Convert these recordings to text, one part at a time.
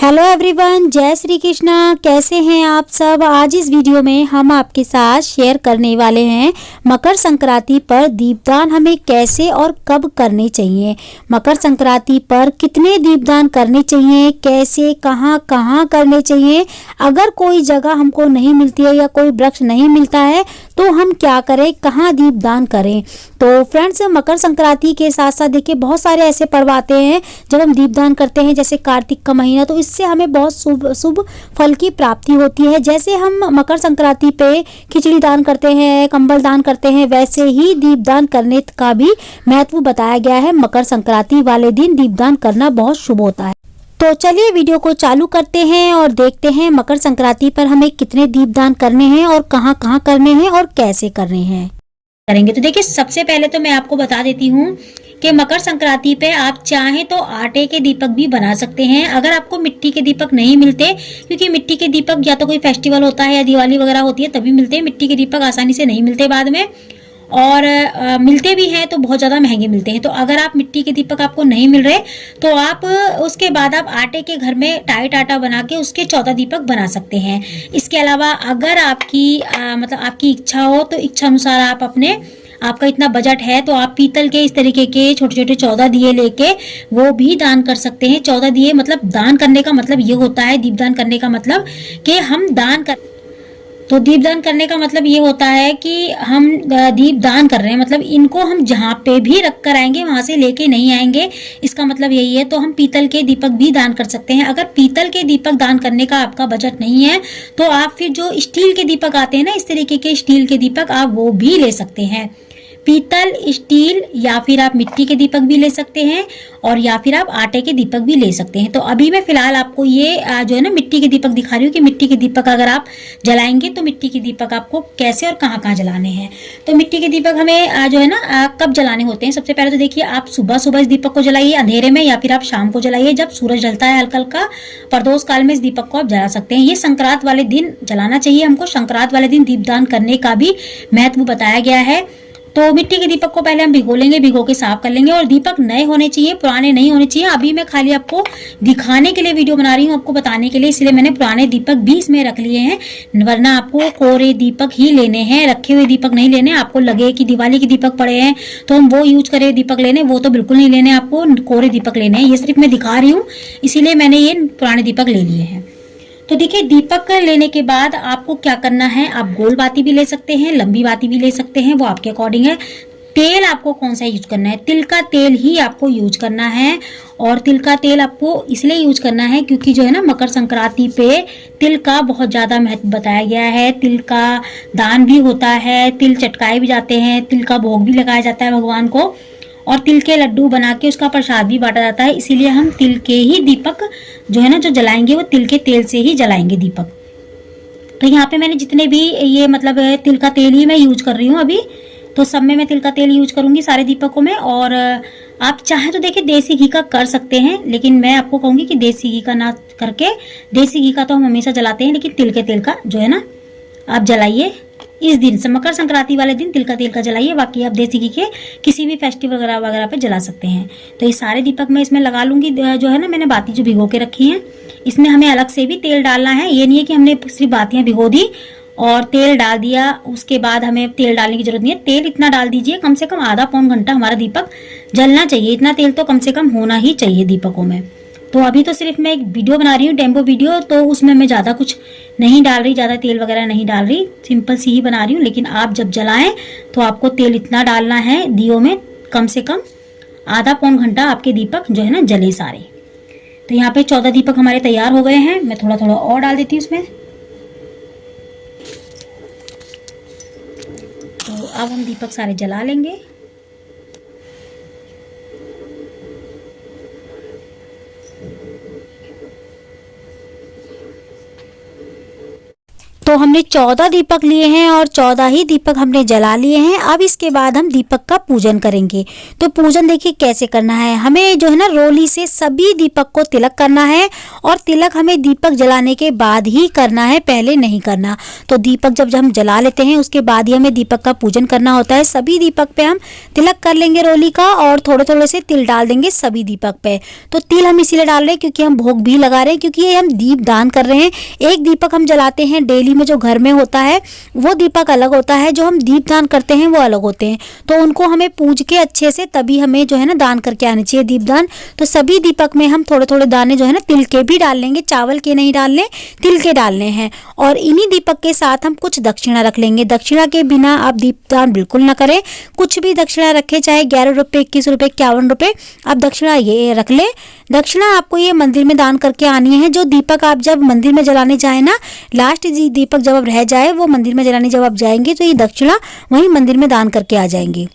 Hello everyone, जय श्री कृष्णा। कैसे हैं आप सब। आज इस वीडियो में हम आपके साथ शेयर करने वाले हैं मकर संक्रांति पर दीपदान हमें कैसे और कब करने चाहिए। मकर संक्रांति पर कितने दीपदान करने चाहिए, कैसे कहां कहां करने चाहिए। अगर कोई जगह हमको नहीं मिलती है या कोई वृक्ष नहीं मिलता है तो हम क्या करें, कहां दीपदान करें। तो फ्रेंड्स, मकर संक्रांति के साथ साथ देखिए बहुत सारे ऐसे पर्व आते हैं जब हम दीपदान करते हैं, जैसे कार्तिक का महीना, तो इससे हमें बहुत शुभ फल की प्राप्ति होती है। जैसे हम मकर संक्रांति पे खिचड़ी दान करते हैं, कंबल दान करते हैं, वैसे ही दीपदान करने का भी महत्व बताया गया है। मकर संक्रांति वाले दिन दीपदान करना बहुत शुभ होता है। तो चलिए वीडियो को चालू करते हैं और देखते हैं मकर संक्रांति पर हमें कितने दीपदान करने हैं और कहां कहां करने हैं और कैसे करने हैं करेंगे। तो देखिए, सबसे पहले तो मैं आपको बता देती हूँ कि मकर संक्रांति पे आप चाहें तो आटे के दीपक भी बना सकते हैं। अगर आपको मिट्टी के दीपक नहीं मिलते, क्योंकि मिट्टी के दीपक या तो कोई फेस्टिवल होता है या दिवाली वगैरह होती है तभी मिलते हैं, मिट्टी के दीपक आसानी से नहीं मिलते बाद में, और मिलते भी हैं तो बहुत ज़्यादा महंगे मिलते हैं। तो अगर आप मिट्टी के दीपक आपको नहीं मिल रहे तो आप उसके बाद आप आटे के घर में टाइट आटा बना के उसके 14 दीपक बना सकते हैं। इसके अलावा अगर आपकी मतलब आपकी इच्छा हो तो इच्छा अनुसार आप आपका इतना बजट है तो आप पीतल के इस तरीके के छोटे छोटे 14 दिए लेके वो भी दान कर सकते हैं। 14 दिए मतलब दान करने का मतलब ये होता है, दीपदान करने का मतलब कि हम दान कर, तो दीपदान करने का मतलब ये होता है कि हम दीप दान कर रहे हैं, मतलब इनको हम जहाँ पे भी रख कर आएंगे वहां से लेके नहीं आएंगे, इसका मतलब यही है। तो हम पीतल के दीपक भी दान कर सकते हैं। अगर पीतल के दीपक दान करने का आपका बजट नहीं है तो आप फिर जो स्टील के दीपक आते हैं ना, इस तरीके के स्टील के दीपक, आप वो भी ले सकते हैं। पीतल, स्टील या फिर आप मिट्टी के दीपक भी ले सकते हैं और या फिर आप आटे के दीपक भी ले सकते हैं। तो अभी मैं फिलहाल आपको ये जो है ना मिट्टी के दीपक दिखा रही हूँ कि मिट्टी के दीपक अगर आप जलाएंगे तो मिट्टी के दीपक आपको कैसे और कहाँ कहाँ जलाने हैं। तो मिट्टी के दीपक हमें जो है ना कब जलाने होते हैं। सबसे पहले तो देखिए, आप सुबह सुबह इस दीपक को जलाइए अंधेरे में, या फिर आप शाम को जलाइए जब सूरज ढलता है हल्का हल्का, प्रदोष काल में इस दीपक को आप जला सकते हैं। ये संक्रांत वाले दिन जलाना चाहिए हमको। संक्रांत वाले दिन दीपदान करने का भी महत्व बताया गया है। तो मिट्टी के दीपक को पहले हम भिगो लेंगे, भिगो के साफ कर लेंगे, और दीपक नए होने चाहिए, पुराने नहीं होने चाहिए। अभी मैं खाली आपको दिखाने के लिए वीडियो बना रही हूँ, आपको बताने के लिए, इसलिए मैंने पुराने दीपक भी इसमें रख लिए हैं, वरना आपको कोरे दीपक ही लेने हैं, रखे हुए दीपक नहीं लेने। आपको लगे कि दिवाली के दीपक पड़े हैं तो हम वो यूज करें दीपक लेने, वो तो बिल्कुल नहीं लेने, आपको कोरे दीपक लेने हैं। ये सिर्फ मैं दिखा रही हूँ, इसीलिए मैंने ये पुराने दीपक ले लिए हैं। तो देखिए, दीपक लेने के बाद आपको क्या करना है, आप गोल बाती भी ले सकते हैं, लंबी बाती भी ले सकते हैं, वो आपके अकॉर्डिंग है। तेल आपको कौन सा यूज करना है, तिल का तेल ही आपको यूज करना है। और तिल का तेल आपको इसलिए यूज करना है क्योंकि जो है ना मकर संक्रांति पे तिल का बहुत ज्यादा महत्व बताया गया है। तिल का दान भी होता है, तिल चटकाए भी जाते हैं, तिल का भोग भी लगाया जाता है भगवान को, और तिल के लड्डू बना के उसका प्रसाद भी बांटा जाता है। इसीलिए हम तिल के ही दीपक जो है ना जो जलाएंगे वो तिल के तेल से ही जलाएंगे दीपक। तो यहाँ पे मैंने जितने भी ये मतलब तिल का तेल ही मैं यूज कर रही हूँ अभी, तो सब में मैं तिल का तेल यूज करूंगी सारे दीपकों में। और आप चाहें तो देखिए देसी घी का कर सकते हैं, लेकिन मैं आपको कहूंगी कि देसी घी का ना करके, देसी घी का तो हम हमेशा जलाते हैं, लेकिन तिल के तेल का जो है ना आप जलाइए इस दिन से, मकर संक्रांति वाले दिन तिल का तेल का जलाइए। बाकी आप देसी घी के किसी भी फेस्टिवल वगैरह वगैरह पे जला सकते हैं। तो ये सारे दीपक मैं इसमें लगा लूंगी। जो है ना मैंने बाती जो भिगो के रखी हैं, इसमें हमें अलग से भी तेल डालना है। ये नहीं है कि हमने सिर्फ बातियां भिगो दी और तेल डाल दिया, उसके बाद हमें तेल डालने की जरूरत नहीं है। तेल इतना डाल दीजिए, कम से कम आधा पौन घंटा हमारा दीपक जलना चाहिए, इतना तेल तो कम से कम होना ही चाहिए दीपकों में। तो अभी तो सिर्फ मैं एक वीडियो बना रही हूँ, डेमो वीडियो, तो उसमें मैं ज़्यादा कुछ नहीं डाल रही, ज़्यादा तेल वगैरह नहीं डाल रही, सिंपल सी ही बना रही हूँ। लेकिन आप जब जलाएं तो आपको तेल इतना डालना है दियों में, कम से कम आधा पौन घंटा आपके दीपक जो है ना जले सारे। तो यहाँ पे 14 दीपक हमारे तैयार हो गए हैं। मैं थोड़ा थोड़ा और डाल देती हूँ इसमें। तो अब हम दीपक सारे जला लेंगे। तो हमने 14 दीपक लिए हैं और 14 ही दीपक हमने जला लिए हैं। अब इसके बाद हम दीपक का पूजन करेंगे। तो पूजन देखिए कैसे करना है। हमें जो है ना रोली से सभी दीपक को तिलक करना है और तिलक हमें दीपक जलाने के बाद ही करना है, पहले नहीं करना। तो दीपक जब हम जला लेते हैं उसके बाद ही हमें दीपक का पूजन करना होता है। सभी दीपक पे हम तिलक कर लेंगे रोली का और थोड़े थोड़े से तिल डाल देंगे सभी दीपक पे। तो तिल हम इसीलिए डाल रहे हैं क्योंकि हम भोग भी लगा रहे हैं, क्योंकि ये हम दीप दान कर रहे हैं। एक दीपक हम जलाते हैं डेली में जो घर में होता है वो दीपक अलग होता है, जो हम दीप दान करते हैं वो अलग होते हैं। तो उनको हमें पूज के अच्छे से तभी हमें जो है ना दान करके आने चाहिए दीप दान। तो सभी दीपक में हम थोड़े थोड़े दाने जो है ना तिल के भी डाल लेंगे, चावल के नहीं डालने, तिल के डालने हैं। और इन्हीं दीपक के साथ हम कुछ दक्षिणा रख लेंगे। दक्षिणा के बिना आप दीपदान बिल्कुल ना करें। कुछ भी दक्षिणा रखे, चाहे 11 रुपये, 21 रुपये, 51 रुपये, आप दक्षिणा ये रख ले। दक्षिणा आपको ये मंदिर में दान करके आनी है। जो दीपक आप जब मंदिर में जलाने जाए ना, लास्ट दीपक जब आप रह जाए वो मंदिर में जलाने जब आप जाएंगे तो ये दक्षिणा वहीं मंदिर में दान करके आ जाएंगे।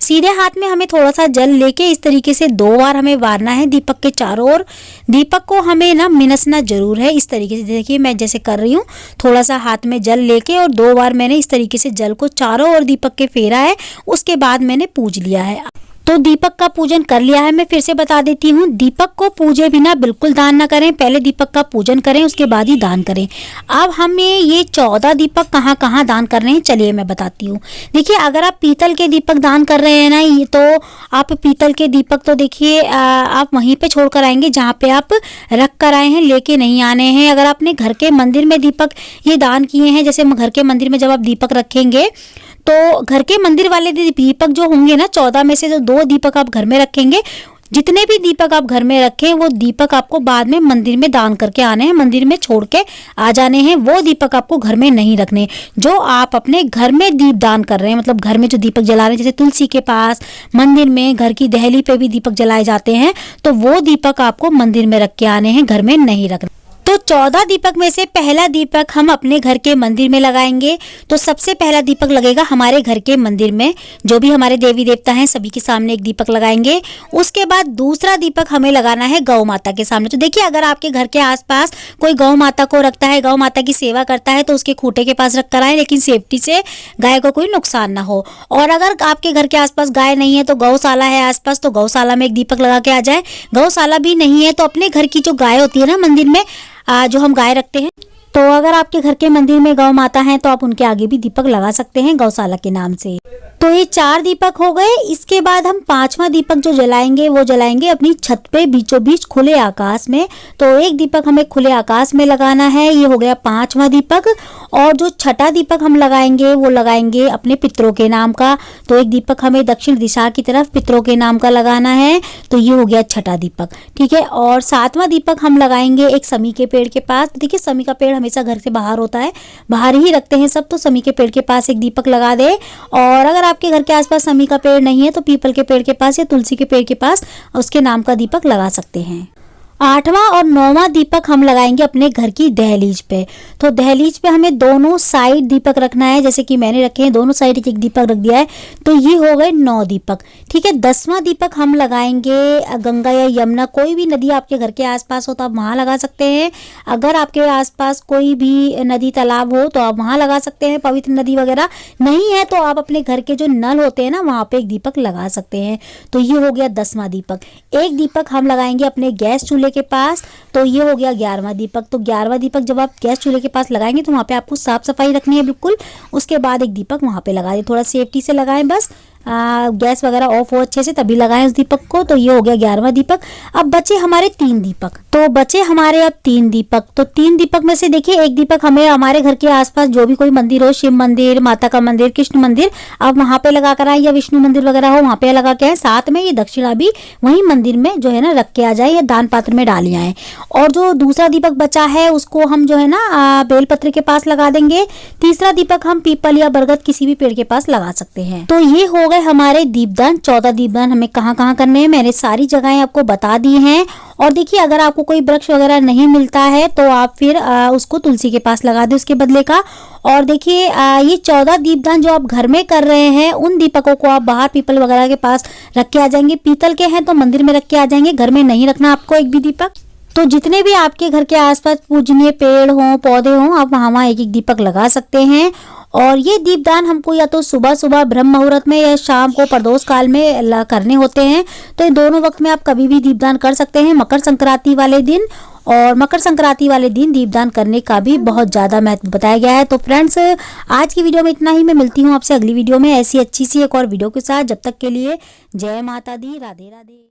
सीधे हाथ में हमें थोड़ा सा जल लेके इस तरीके से 2 बार हमें वारना है दीपक के चारों ओर। दीपक को हमें ना मिनसना जरूर है। इस तरीके से देखिए मैं जैसे कर रही हूँ, थोड़ा सा हाथ में जल लेके और 2 बार मैंने इस तरीके से जल को चारों ओर दीपक के फेरा है। उसके बाद मैंने पूज लिया है। तो दीपक का पूजन कर लिया है। मैं फिर से बता देती हूँ, दीपक को पूजे बिना बिल्कुल दान ना करें। पहले दीपक का पूजन करें, उसके बाद ही दान करें। अब हमें ये 14 दीपक कहाँ कहाँ दान कर रहे हैं चलिए मैं बताती हूँ। देखिए अगर आप पीतल के दीपक दान कर रहे हैं ना, ये तो आप पीतल के दीपक तो देखिए आप वहीं पे छोड़ कर आएंगे जहाँ पे आप रख कर आए हैं, लेके नहीं आने हैं। अगर आपने घर के मंदिर में दीपक ये दान किए हैं, जैसे घर के मंदिर में जब आप दीपक रखेंगे तो घर के मंदिर वाले दीपक जो होंगे ना, 14 में से जो 2 दीपक आप घर में रखेंगे, जितने भी दीपक आप घर में रखें वो दीपक आपको बाद में मंदिर में दान करके आने हैं, मंदिर में छोड़ के आ जाने हैं। वो दीपक आपको घर में नहीं रखने। जो आप अपने घर में दीप दान कर रहे हैं, मतलब घर में जो दीपक जला रहे हैं, जैसे तुलसी के पास, मंदिर में, घर की दहली पे भी दीपक जलाए जाते हैं, तो वो दीपक आपको मंदिर में रख के आने हैं, घर में नहीं रखने। तो 14 दीपक में से पहला दीपक हम अपने घर के मंदिर में लगाएंगे। तो सबसे पहला दीपक लगेगा हमारे घर के मंदिर में, जो भी हमारे देवी देवता हैं सभी के सामने एक दीपक लगाएंगे। उसके बाद दूसरा दीपक हमें लगाना है गौ माता के सामने। तो देखिए अगर आपके घर के आसपास कोई गौ माता को रखता है, गौ माता की सेवा करता है, तो उसके खूंटे के पास रख कर आए, लेकिन सेफ्टी से, गाय को कोई नुकसान ना हो। और अगर आपके घर के आसपास गाय नहीं है तो गौशाला है आसपास, तो गौशाला में एक दीपक लगा के आ जाए। गौशाला भी नहीं है तो अपने घर की जो गाय होती है ना मंदिर में, जो हम गाय रखते हैं, तो अगर आपके घर के मंदिर में गौ माता हैं तो आप उनके आगे भी दीपक लगा सकते हैं गौशाला के नाम से। तो ये 4 दीपक हो गए। इसके बाद हम 5वां दीपक जो जलाएंगे वो जलाएंगे अपनी छत पे बीचों बीच खुले आकाश में। तो एक दीपक हमें खुले आकाश में लगाना है, ये हो गया 5वां दीपक। और जो छठा दीपक हम लगाएंगे वो लगाएंगे अपने पितरों के नाम का। तो एक दीपक हमें दक्षिण दिशा की तरफ पितरों के नाम का लगाना है, तो ये हो गया छठा दीपक, ठीक है। और 7वां दीपक हम लगाएंगे एक समी के पेड़ के पास। देखिए समी का पेड़ हमेशा घर से बाहर होता है, बाहर ही रखते हैं सब, तो समी के पेड़ के पास एक दीपक लगा दे। और अगर आपके घर के आसपास समी का पेड़ नहीं है तो पीपल के पेड़ के पास या तुलसी के पेड़ के पास उसके नाम का दीपक लगा सकते हैं। 8वां और 9वां दीपक हम लगाएंगे अपने घर की दहलीज पे। तो दहलीज पे हमें दोनों साइड दीपक रखना है, जैसे कि मैंने रखे हैं, दोनों साइड एक दीपक रख दिया है। तो ये हो गए 9 दीपक, ठीक है। 10वां दीपक हम लगाएंगे गंगा या यमुना, कोई भी नदी आपके घर के आसपास हो तो आप वहाँ लगा सकते हैं। अगर आपके आसपास कोई भी नदी तालाब हो तो आप वहाँ लगा सकते हैं। पवित्र नदी वगैरह नहीं है तो आप अपने घर के जो नल होते हैं ना वहाँ पे एक दीपक लगा सकते हैं। तो ये हो गया 10वां दीपक। एक दीपक हम लगाएंगे अपने गैस चूल्हे के पास, तो ये हो गया 11वां दीपक। तो 11वां दीपक जब आप गैस चूल्हे के पास लगाएंगे तो वहाँ पे आपको साफ सफाई रखनी है बिल्कुल। उसके बाद एक दीपक वहाँ पे लगा दें, थोड़ा सेफ्टी से लगाएं, बस गैस वगैरह ऑफ हो अच्छे से तभी लगाएं उस दीपक को। तो ये हो गया 11वां दीपक। अब बचे हमारे 3 दीपक। तो बचे हमारे अब 3 दीपक। तो 3 दीपक में से देखिए एक दीपक हमें हमारे घर के आसपास जो भी कोई मंदिर हो, शिव मंदिर, माता का मंदिर, कृष्ण मंदिर, आप वहाँ पे लगा कर आए, या विष्णु मंदिर वगैरह हो वहाँ पे लगा के आए। साथ में ये दक्षिणा भी वहीं मंदिर में जो है ना रख के आ जाए या दान पात्र में डाल आए। और जो दूसरा दीपक बचा है उसको हम जो है ना बेलपत्र के पास लगा देंगे। तीसरा दीपक हम पीपल या बरगद किसी भी पेड़ के पास लगा सकते हैं। तो ये हो गए हमारे दीपदान। 14 दीपदान हमें कहाँ कहाँ करने हैं मैंने सारी जगहें आपको बता दी हैं। और देखिए अगर आपको कोई वृक्ष वगैरह नहीं मिलता है तो आप फिर उसको तुलसी के पास लगा दें उसके बदले का। और देखिए ये 14 दीपदान जो आप घर में कर रहे हैं उन दीपकों को आप बाहर पीपल वगैरह के पास रख के आ जाएंगे। पीतल के हैं तो मंदिर में रख के आ जाएंगे, घर में नहीं रखना आपको एक भी दीपक। तो जितने भी आपके घर के आसपास पूजनीय पेड़ हों, पौधे हों, आप वहाँ एक एक दीपक लगा सकते हैं। और ये दीपदान हमको या तो सुबह सुबह ब्रह्म मुहूर्त में या शाम को प्रदोष काल में करने होते हैं। तो इन दोनों वक्त में आप कभी भी दीपदान कर सकते हैं, मकर संक्रांति वाले दिन। और मकर संक्रांति वाले दिन दीपदान करने का भी बहुत ज़्यादा महत्व बताया गया है। तो फ्रेंड्स, आज की वीडियो में इतना ही। मैं मिलती हूँ आपसे अगली वीडियो में ऐसी अच्छी सी एक और वीडियो के साथ। जब तक के लिए जय माता दी, राधे राधे।